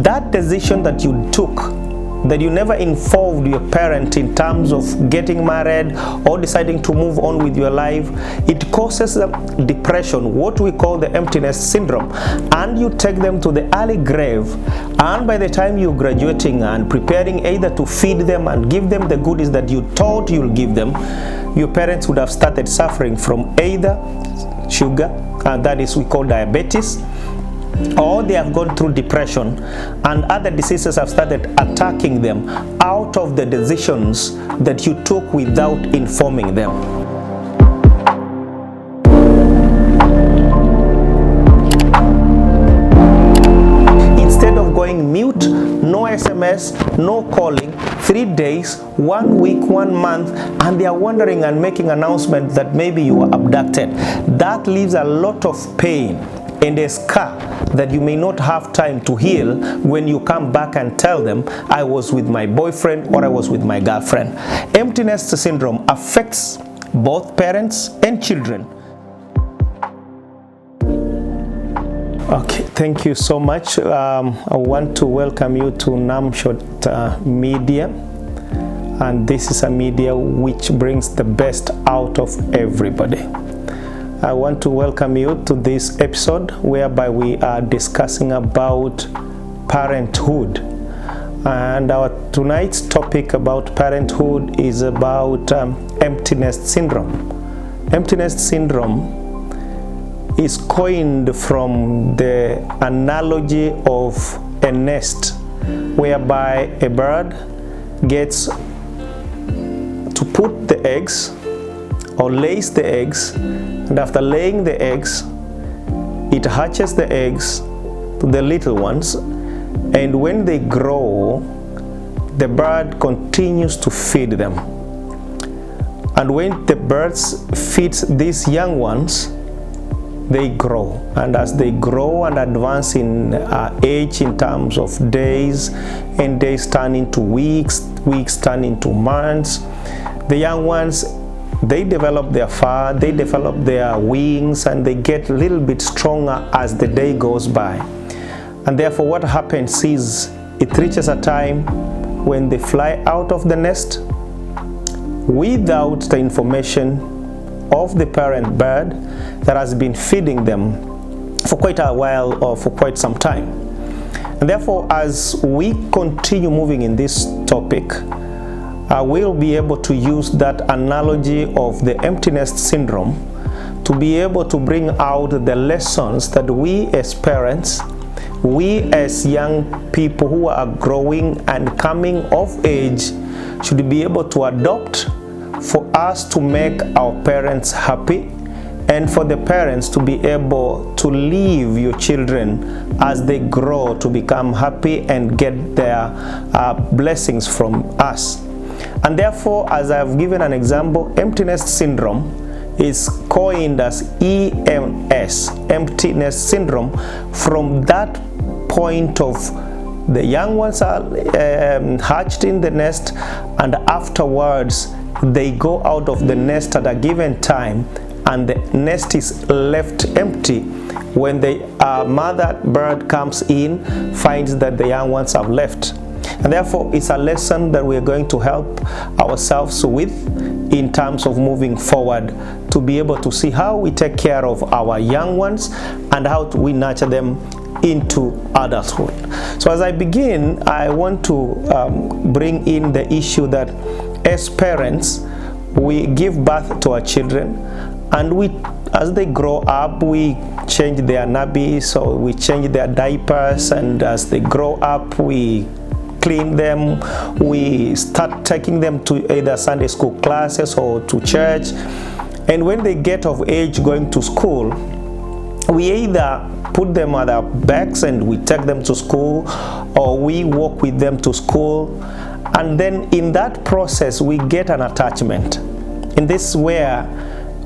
that decision that you took, that you never involved your parent in terms of getting married or deciding to move on with your life, it causes depression, what we call the emptiness syndrome, and you take them to the early grave. And by the time you're graduating and preparing either to feed them and give them the goodies that you thought you'll give them, your parents would have started suffering from either sugar, and that is we call diabetes, or they have gone through depression, and other diseases have started attacking them out of the decisions that you took without informing them. Instead of going mute, no SMS, no calling, 3 days, 1 week, 1 month, and they are wondering and making announcements that maybe you were abducted. That leaves a lot of pain and a scar that you may not have time to heal when you come back and tell them, I was with my boyfriend or I was with my girlfriend. Emptiness syndrome affects both parents and children. Okay, thank you so much. I want to welcome you to Namshot Media, and this is a media which brings the best out of everybody. I want to welcome you to this episode whereby we are discussing about parenthood. And our tonight's topic about parenthood is about emptiness syndrome. Emptiness syndrome is coined from the analogy of a nest whereby a bird gets to put the eggs or lays the eggs, and after laying the eggs, it hatches the eggs to the little ones, and when they grow, the bird continues to feed them. And when the birds feeds these young ones, they grow, and as they grow and advance in age in terms of days, and days turn into weeks, weeks turn into months, the young ones, they develop their fur, they develop their wings, and they get a little bit stronger as the day goes by. And therefore what happens is it reaches a time when they fly out of the nest without the information of the parent bird that has been feeding them for quite a while or for quite some time. And therefore, as we continue moving in this topic, we'll be able to use that analogy of the emptiness syndrome to be able to bring out the lessons that we as parents, we as young people who are growing and coming of age should be able to adopt for us to make our parents happy, and for the parents to be able to leave your children as they grow to become happy and get their blessings from us. And therefore, as I've given an example, emptiness syndrome is coined as EMS, emptiness syndrome, from that point of the young ones are hatched in the nest, and afterwards they go out of the nest at a given time, and the nest is left empty when the mother bird comes in, finds that the young ones have left. And therefore, it's a lesson that we're going to help ourselves with in terms of moving forward to be able to see how we take care of our young ones and how we nurture them into adulthood. So as I begin, I want to bring in the issue that as parents, we give birth to our children, and as they grow up, we change their nappies, or we change their diapers, and as they grow up, we clean them, we start taking them to either Sunday school classes or to church. And when they get of age going to school, we either put them on our backs and we take them to school, or we walk with them to school. And then in that process, we get an attachment. And this is where,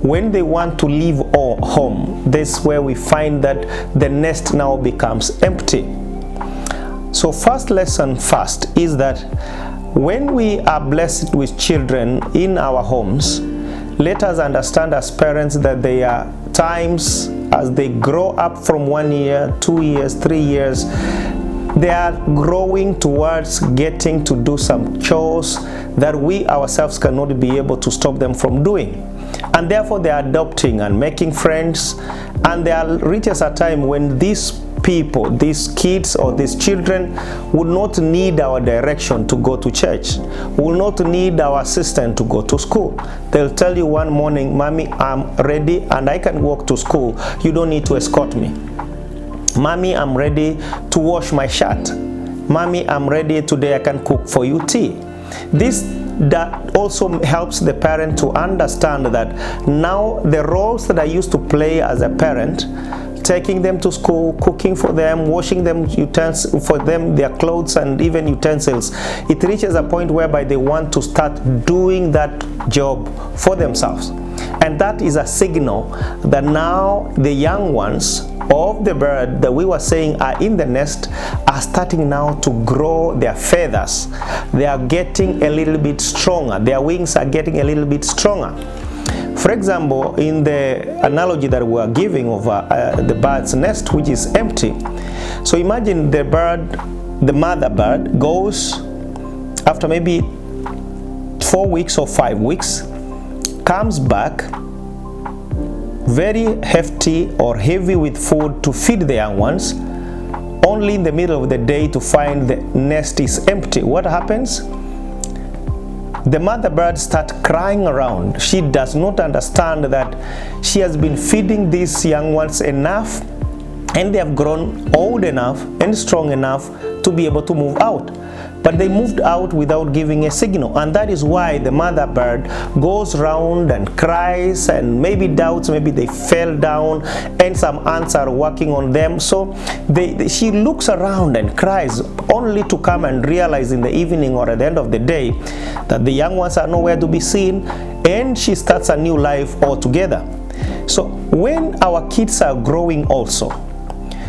when they want to leave home, this is where we find that the nest now becomes empty. So first lesson first is that when we are blessed with children in our homes, let us understand as parents that there are times as they grow up from 1 year, 2 years, 3 years, they are growing towards getting to do some chores that we ourselves cannot be able to stop them from doing. And therefore they are adopting and making friends, and there reaches a time when these people, these kids or these children, will not need our direction to go to church, will not need our assistance to go to school. They'll tell you one morning, "Mommy, I'm ready and I can walk to school. You don't need to escort me. Mommy, I'm ready to wash my shirt. Mommy, I'm ready today, I can cook for you tea." That also helps the parent to understand that now the roles that I used to play as a parent, taking them to school, cooking for them, washing them utensils for them, their clothes and even utensils, it reaches a point whereby they want to start doing that job for themselves. And that is a signal that now the young ones of the bird that we were saying are in the nest are starting now to grow their feathers. They are getting a little bit stronger. Their wings are getting a little bit stronger. For example, in the analogy that we are giving of the bird's nest, which is empty. So imagine the bird, the mother bird, goes after maybe 4 weeks or 5 weeks, comes back very hefty or heavy with food to feed the young ones, only in the middle of the day to find the nest is empty. What happens? The mother bird starts crying around. She does not understand that she has been feeding these young ones enough, and they have grown old enough and strong enough to be able to move out. But they moved out without giving a signal, and that is why the mother bird goes around and cries and maybe doubts, maybe they fell down and some ants are working on them. So she looks around and cries, only to come and realize in the evening or at the end of the day that the young ones are nowhere to be seen, and she starts a new life altogether. So when our kids are growing also,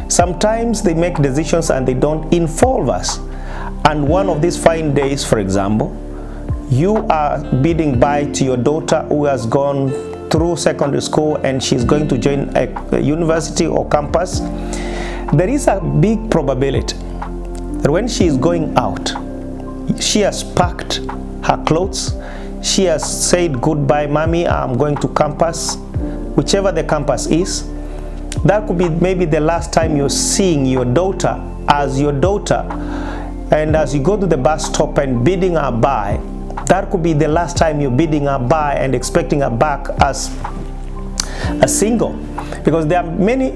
sometimes they make decisions and they don't involve us. And one of these fine days, for example, you are bidding bye to your daughter who has gone through secondary school and she's going to join a university or campus. There is a big probability that when she is going out, she has packed her clothes, she has said goodbye, "Mommy, I'm going to campus," whichever the campus is. That could be maybe the last time you're seeing your daughter as your daughter. And as you go to the bus stop and bidding her bye, that could be the last time you're bidding her bye and expecting her back as a single. Because there are many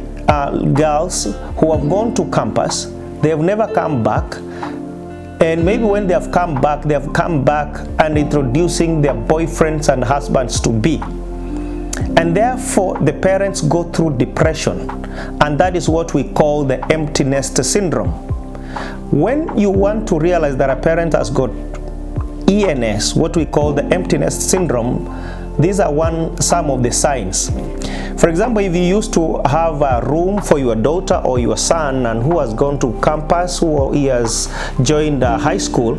girls who have gone to campus, they have never come back, and maybe when they have come back and introducing their boyfriends and husbands to be. And therefore the parents go through depression, and that is what we call the empty nest syndrome. When you want to realize that a parent has got ENS, what we call the empty nest syndrome, these are some of the signs. For example, if you used to have a room for your daughter or your son and who has gone to campus, who he has joined high school,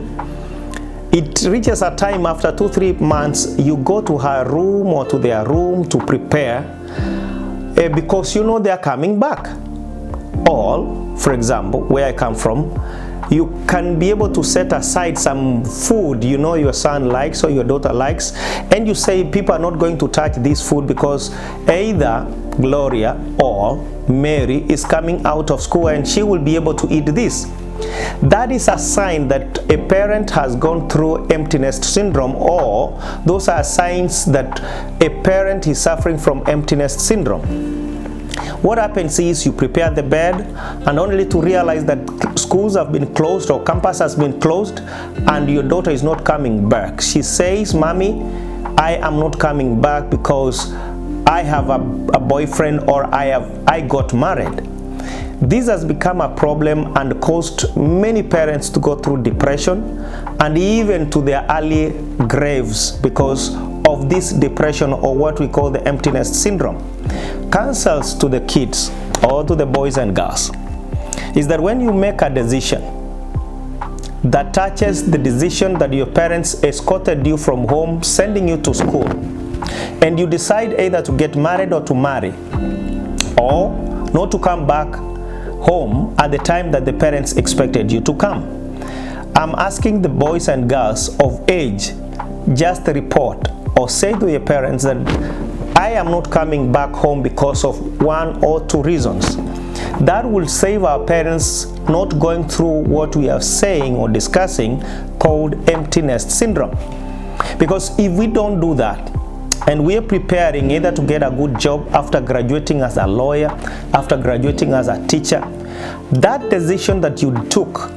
it reaches a time after 2-3 months, you go to her room or to their room to prepare because you know they are coming back. Or, for example, where I come from, you can be able to set aside some food you know your son likes or your daughter likes, and you say people are not going to touch this food because either Gloria or Mary is coming out of school and she will be able to eat this. That is a sign that a parent has gone through empty nest syndrome, or those are signs that a parent is suffering from empty nest syndrome. What happens is you prepare the bed, and only to realize that schools have been closed or campus has been closed and your daughter is not coming back. She says, "Mommy, I am not coming back because I have a boyfriend or I got married." This has become a problem and caused many parents to go through depression and even to their early graves because of this depression, or what we call the empty nest syndrome. Counsels to the kids or to the boys and girls is that when you make a decision that touches the decision that your parents escorted you from home, sending you to school, and you decide either to get married or to marry, or not to come back, home at the time that the parents expected you to come. I'm asking the boys and girls of age just report or say to your parents that I am not coming back home because of 1 or 2 reasons. That will save our parents not going through what we are saying or discussing called empty nest syndrome. Because if we don't do that, and we are preparing either to get a good job after graduating as a lawyer, after graduating as a teacher, that decision that you took,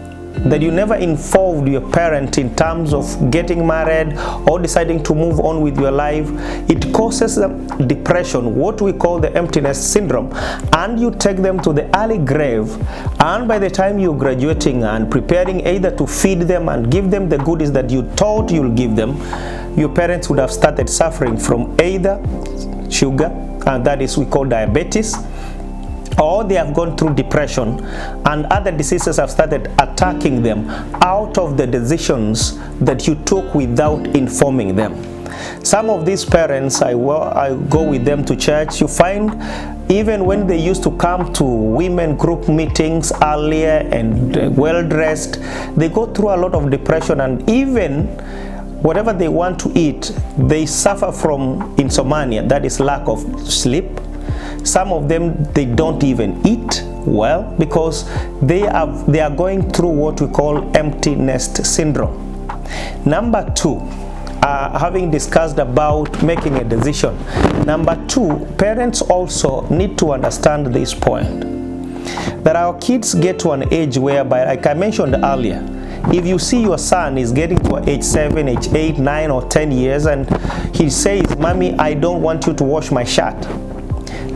that you never involved your parent in terms of getting married or deciding to move on with your life, it causes them depression, what we call the emptiness syndrome, and you take them to the early grave. And by the time you're graduating and preparing either to feed them and give them the goodies that you thought you'll give them, your parents would have started suffering from either sugar, and that is we call diabetes, or they have gone through depression and other diseases have started attacking them out of the decisions that you took without informing them. Some of these parents, I go with them to church, you find even when they used to come to women group meetings earlier and well-dressed, they go through a lot of depression, and even whatever they want to eat, they suffer from insomnia, that is lack of sleep. Some of them, they don't even eat well because they are going through what we call empty nest syndrome. Number 2, having discussed about making a decision. Number 2, parents also need to understand this point, that our kids get to an age whereby, like I mentioned earlier, if you see your son is getting to age 7, age 8, 9 or 10 years and he says, "Mommy, I don't want you to wash my shirt,"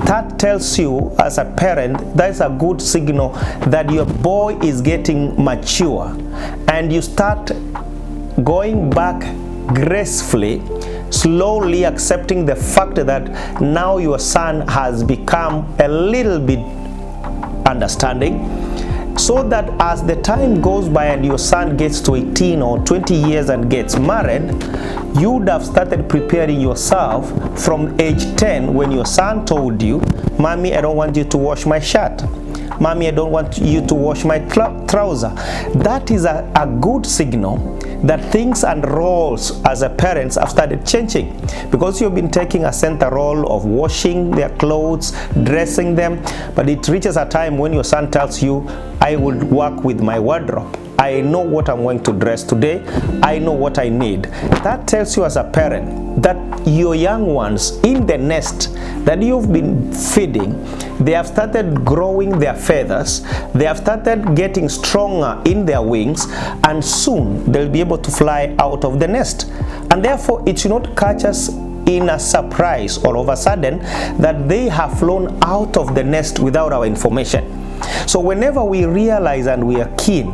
that tells you as a parent, that's a good signal that your boy is getting mature, and you start going back gracefully, slowly accepting the fact that now your son has become a little bit understanding, so that as the time goes by and your son gets to 18 or 20 years and gets married, you would have started preparing yourself from age 10 when your son told you, "Mommy, I don't want you to wash my shirt. Mommy, I don't want you to wash my trouser." That is a good signal that things and roles as a parents have started changing, because you've been taking a center role of washing their clothes, dressing them, but it reaches a time when your son tells you, "I will work with my wardrobe. I know what I'm going to dress today. I know what I need." That tells you as a parent that your young ones in the nest that you've been feeding, they have started growing their feathers, they have started getting stronger in their wings, and soon they'll be able to fly out of the nest. And therefore it should not catch us in a surprise all of a sudden that they have flown out of the nest without our information. So whenever we realize and we are keen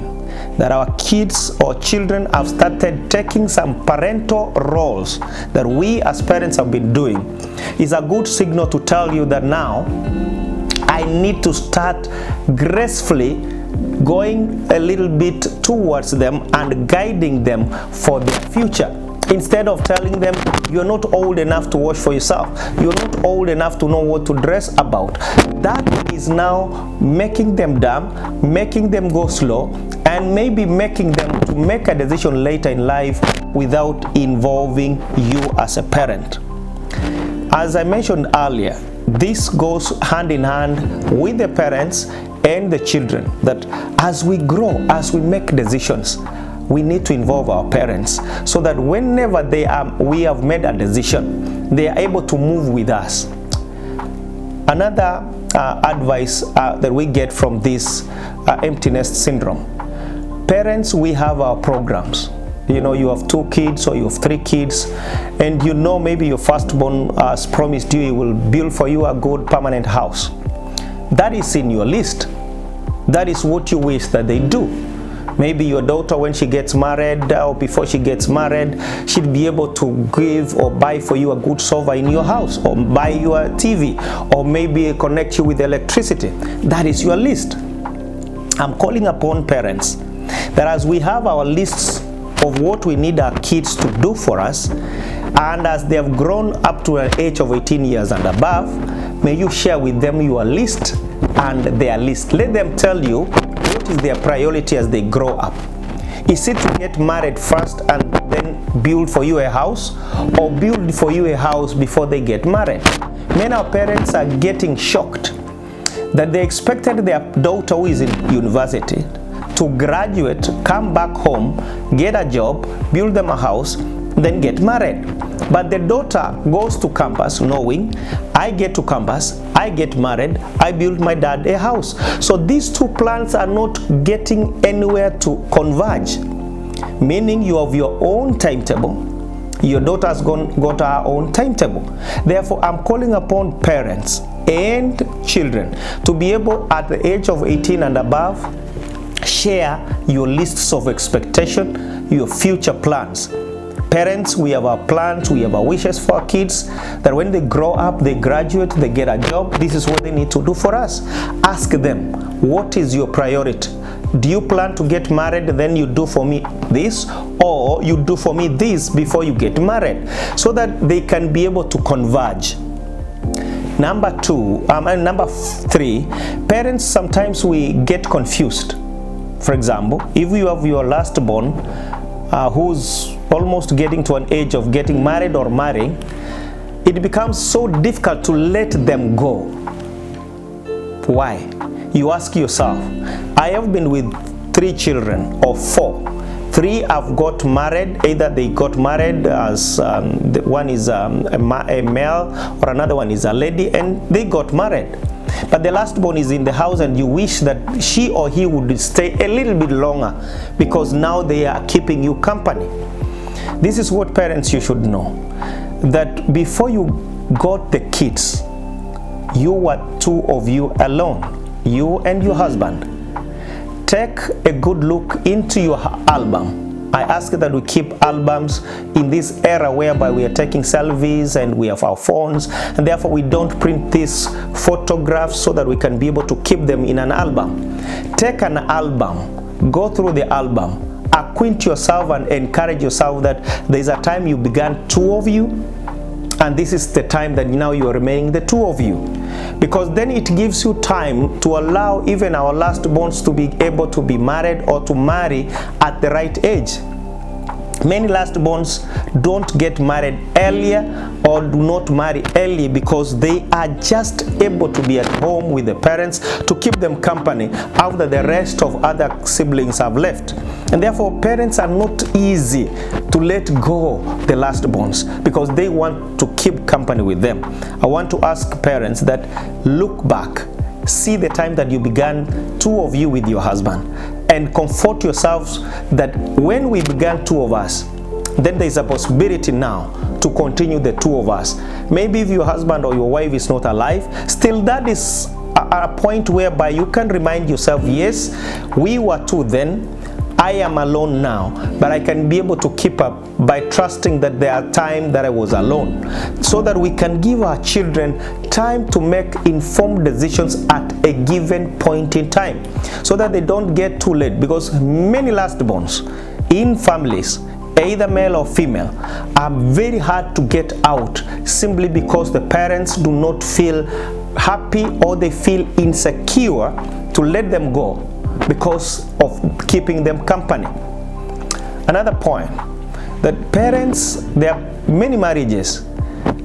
that our kids or children have started taking some parental roles that we as parents have been doing, is a good signal to tell you that now I need to start gracefully going a little bit towards them and guiding them for their future. Instead of telling them, "You're not old enough to wash for yourself, you're not old enough to know what to dress about," that is now making them dumb, making them go slow, and maybe making them to make a decision later in life without involving you as a parent. As I mentioned earlier, this goes hand in hand with the parents and the children, that as we grow, as we make decisions, we need to involve our parents so that whenever we have made a decision, they are able to move with us. Another advice that we get from this emptiness syndrome: parents, we have our programs. You know, you have 2 kids or you have 3 kids, and you know maybe your firstborn has promised you he will build for you a good permanent house. That is in your list. That is what you wish that they do. Maybe your daughter, when she gets married or before she gets married, she'll be able to give or buy for you a good sofa in your house, or buy you a TV, or maybe connect you with electricity. That is your list. I'm calling upon parents that as we have our lists of what we need our kids to do for us, and as they have grown up to an age of 18 years and above, may you share with them your list and their list. Let them tell you what is their priority as they grow up. Is it to get married first and then build for you a house, or build for you a house before they get married? Many of our parents are getting shocked that they expected their daughter who is in university to graduate, come back home, get a job, build them a house, then get married. But the daughter goes to campus knowing, I get to campus, I get married, I build my dad a house. So these two plans are not getting anywhere to converge. Meaning you have your own timetable, your daughter's got her own timetable. Therefore, I'm calling upon parents and children to be able, at the age of 18 and above, share your lists of expectation, your future plans. Parents, we have our plans, we have our wishes for our kids, that when they grow up, they graduate, they get a job, this is what they need to do for us. Ask them, what is your priority? Do you plan to get married, then you do for me this, or you do for me this before you get married, so that they can be able to converge. Number three, parents, sometimes we get confused. For example, if you have your last born who's almost getting to an age of getting married or marrying, it becomes so difficult to let them go. Why? You ask yourself, I have been with 3 children or 4. 3 have got married, either they got married as one is a male or another one is a lady, and they got married. But the last born is in the house and you wish that she or he would stay a little bit longer because now they are keeping you company. This is what parents you should know, that before you got the kids, you were 2 of you alone, you and your husband. Take a good look into your album. I ask that we keep albums in this era whereby we are taking selfies and we have our phones, and therefore we don't print these photographs so that we can be able to keep them in an album. Take an album, go through the album, acquaint yourself and encourage yourself that there is a time you began 2 of you, and this is the time that now you are remaining the 2 of you, because then it gives you time to allow even our last borns to be able to be married or to marry at the right age. Many last borns don't get married earlier or do not marry early because they are just able to be at home with the parents to keep them company after the rest of other siblings have left. And therefore parents are not easy to let go the last borns because they want to keep company with them. I want to ask parents that look back, see the time that you began 2 of you with your husband, and comfort yourselves that when we began 2 of us, then there is a possibility now to continue the 2 of us. Maybe if your husband or your wife is not alive, still that is a point whereby you can remind yourself, yes, we were 2 then, I am alone now, but I can be able to keep up by trusting that there are times that I was alone, so that we can give our children time to make informed decisions at a given point in time, so that they don't get too late, because many lastborns in families, either male or female, are very hard to get out simply because the parents do not feel happy or they feel insecure to let them go because of keeping them company. Another point, that parents, there are many marriages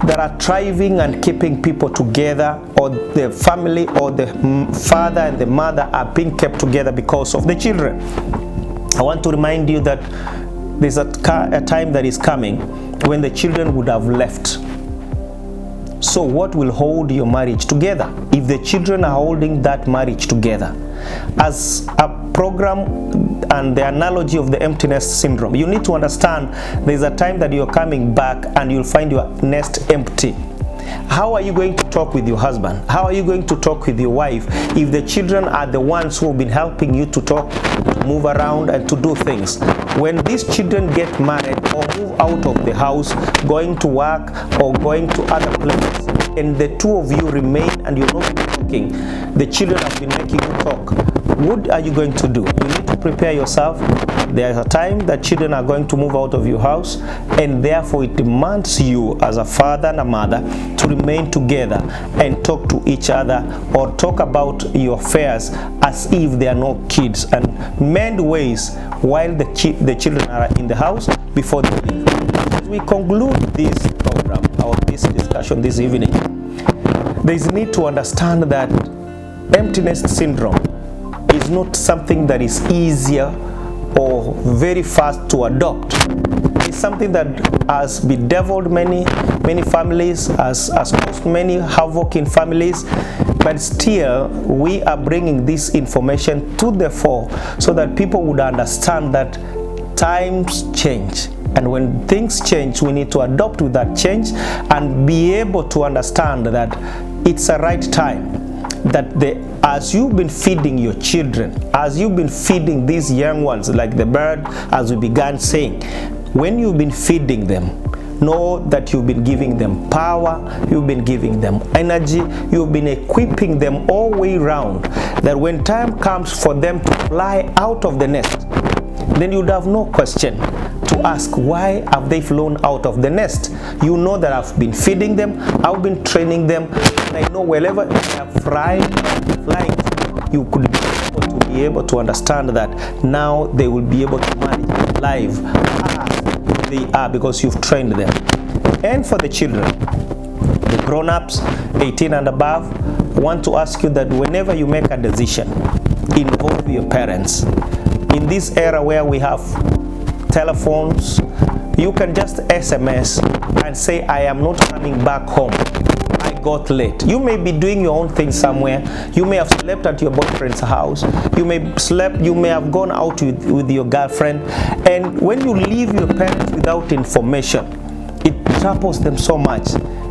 that are thriving and keeping people together, or the family or the father and the mother are being kept together because of the children. I want to remind you that there's a time that is coming when the children would have left. So what will hold your marriage together if the children are holding that marriage together? As a program and the analogy of the empty nest syndrome, you need to understand there's a time that you're coming back and you'll find your nest empty. How are you going to talk with your husband? How are you going to talk with your wife if the children are the ones who have been helping you to talk, move around and to do things? When these children get married or move out of the house, going to work or going to other places, and the 2 of you remain and you're not talking, the children have been making you talk. what are you going to do? You need to prepare yourself. There's a time that children are going to move out of your house, and therefore it demands you as a father and a mother to remain together and talk to each other, or talk about your affairs as if they are no kids, and mend ways while the children are in the house before they leave. As we conclude this program or this discussion this evening, there is need to understand that emptiness syndrome is not something that is easier or very fast to adopt. It's something that has bedeviled many families, has caused many havoc in families, but still we are bringing this information to the fore so that people would understand that times change. And when things change, we need to adopt with that change and be able to understand that it's a right time. That as you've been feeding your children, as you've been feeding these young ones, like the bird, as we began saying, when you've been feeding them, know that you've been giving them power, you've been giving them energy, you've been equipping them all the way round, that when time comes for them to fly out of the nest, then you'd have no question to ask, why have they flown out of the nest? You know that I've been feeding them, I've been training them, and I know wherever they are flying, you could be able to understand that now they will be able to manage life as they are, because you've trained them. And for the children, the grown-ups, 18 and above, I want to ask you that whenever you make a decision, involve your parents. In this era where we have telephones, you can just SMS and say, I am not coming back home, I got late. You may be doing your own thing somewhere. You may have slept at your boyfriend's house. You may have gone out with your girlfriend. And when you leave your parents without information, it troubles them so much.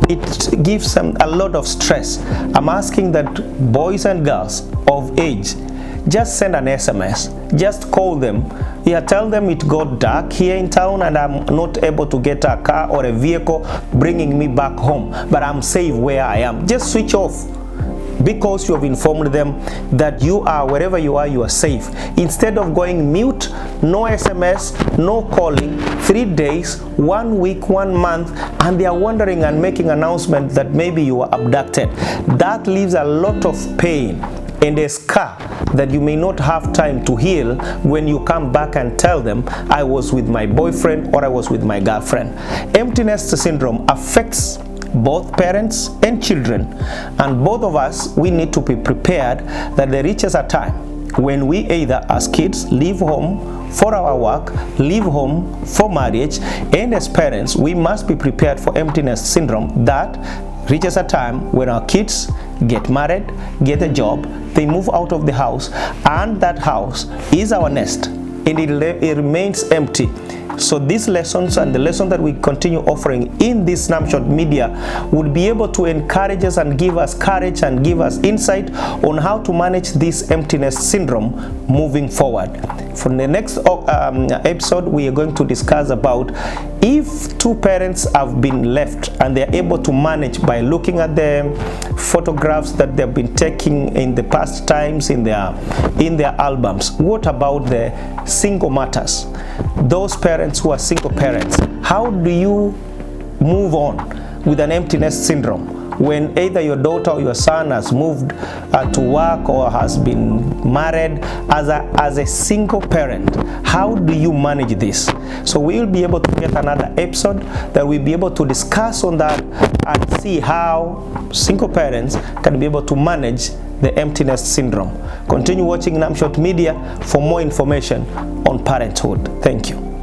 It gives them a lot of stress. I'm asking that boys and girls of age, just send an SMS, just call them. Tell them it got dark here in town and I'm not able to get a car or a vehicle bringing me back home, but I'm safe where I am. Just switch off, because you have informed them that you are, wherever you are safe. Instead of going mute, no SMS, no calling, 3 days, 1 week, 1 month, and they are wondering and making announcement that maybe you were abducted. That leaves a lot of pain and a scar that you may not have time to heal when you come back and tell them, I was with my boyfriend or I was with my girlfriend. Emptiness syndrome affects both parents and children, and both of us, we need to be prepared that there reaches a time when we either as kids leave home for our work, leave home for marriage, and as parents we must be prepared for emptiness syndrome that reaches a time when our kids get married, get a job, they move out of the house, and that house is our nest and it remains empty. So these lessons and the lesson that we continue offering in this snapshot media would be able to encourage us and give us courage and give us insight on how to manage this emptiness syndrome moving forward. For the next episode, we are going to discuss about if two parents have been left and they are able to manage by looking at the photographs that they've been taking in the past times in their albums. What about the single matters? Those parents who are single parents, how do you move on with an emptiness syndrome when either your daughter or your son has moved to work or has been married as a single parent? How do you manage this? So we'll be able to get another episode that we'll be able to discuss on that and see how single parents can be able to manage the emptiness syndrome. Continue watching Namshot Media for more information on parenthood. Thank you.